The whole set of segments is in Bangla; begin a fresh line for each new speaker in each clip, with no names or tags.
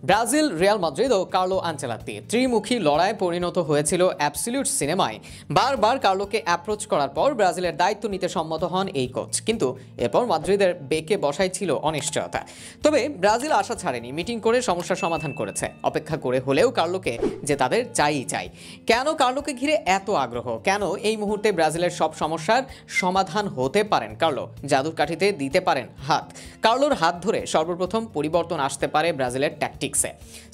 ব্রাজিল, রিয়াল মাদ্রিদ ও কার্লো আনচেলত্তি ত্রিমুখী লড়াই পরিণত হয়েছিল অ্যাবসলিউট সিনেমায়। বারবার কার্লোকে অ্যাপ্রোচ করার পর ব্রাজিলের দায়িত্ব নিতে সম্মত হন এই কোচ, কিন্তু এরপর মাদ্রিদের বেঁকে বসাই ছিল অনিশ্চয়তা। তবে ব্রাজিল আশা ছাড়েনি, মিটিং করে সমস্যার সমাধান করেছে। অপেক্ষা করে হলেও কার্লোকে যে তাদের চাইই চাই। কেন কার্লোকে ঘিরে এত আগ্রহ? কেন এই মুহূর্তে ব্রাজিলের সব সমস্যার সমাধান হতে পারেন কার্লো? জাদুর কাঠিতে দিতে পারেন হাত। কার্লোর হাত ধরে সর্বপ্রথম পরিবর্তন আসতে পারে ব্রাজিলের ট্যাকটিক্সে।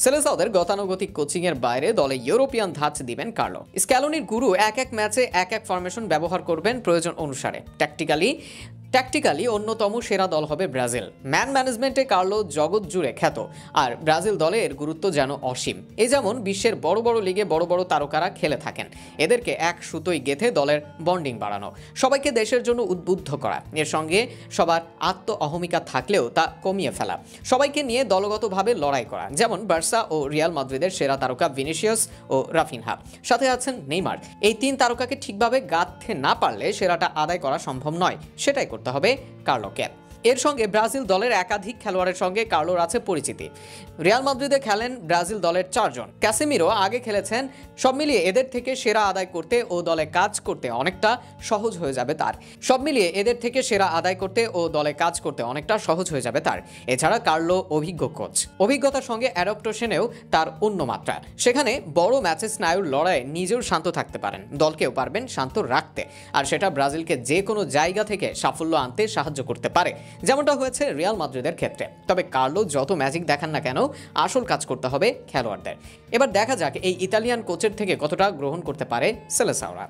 সেলেসাওদের গতানুগতিক কোচিং এর বাইরে দলে ইউরোপিয়ান ধাঁচ দিবেন কার্লো। স্ক্যালোনির গুরু এক এক ম্যাচে এক এক ফরমেশন ব্যবহার করবেন প্রয়োজন অনুসারে। ট্যাকটিক্যালি অন্যতম সেরা দল হবে ব্রাজিল। ম্যান ম্যানেজমেন্টে কার্লো জগৎ জুড়ে খ্যাত, আর ব্রাজিল দলে এর গুরুত্ব যেন অসীম। এই যেমন বিশ্বের বড় বড় লিগে বড় বড় তারকারা খেলে থাকেন, এদেরকে এক সুতোয় গেঁথে দলের বন্ডিং বাড়ানো, সবাইকে দেশের জন্য উদ্বুদ্ধ করা, এর সঙ্গে সবার আত্ম অহমিকা থাকলেও তা কমিয়ে ফেলা, সবাইকে নিয়ে দলগতভাবে লড়াই করা। যেমন বার্সা ও রিয়াল মাদ্রিদের সেরা তারকা ভিনিসিয়াস ও রাফিনহা, সাথে আছেন নেইমার। এই তিন তারকাকে ঠিকভাবে গাঁথতে না পারলে সেরাটা আদায় করা সম্ভব নয়, সেটাই করতে হবে কার্লোকে। এর সঙ্গে ব্রাজিল দলের একাধিক খেলোয়াড়ের সঙ্গে কার্লোর আছে পরিচিতি। রিয়াল মাদ্রিদে খেলেন ব্রাজিল দলের 4 জন, ক্যাসেমিরো আগে খেলেছেন। সব মিলিয়ে এদের থেকে সেরা আদায় করতে ও দলে কাজ করতে অনেকটা সহজ হয়ে যাবে তার। এছাড়া কার্লো অভিজ্ঞ কোচ, অভিজ্ঞতার সঙ্গে অ্যাডাপ্টেশনেও তার অন্য মাত্রা। সেখানে বড় ম্যাচে স্নায়ুর লড়াইয়ে নিজেও শান্ত থাকতে পারেন, দলকেও পারবেন শান্ত রাখতে, আর সেটা ব্রাজিলকে যে কোনো জায়গা থেকে সাফল্য আনতে সাহায্য করতে পারে, যেমনটা হয়েছে রিয়াল মাদ্রিদের ক্ষেত্রে। তবে কার্লো যত ম্যাজিক দেখান না কেন, আসল কাজ করতে হবে খেলোয়াড়দের। এবার দেখা যাক এই ইতালিয়ান কোচের থেকে কতটা গ্রহণ করতে পারে সেলেসাওরা।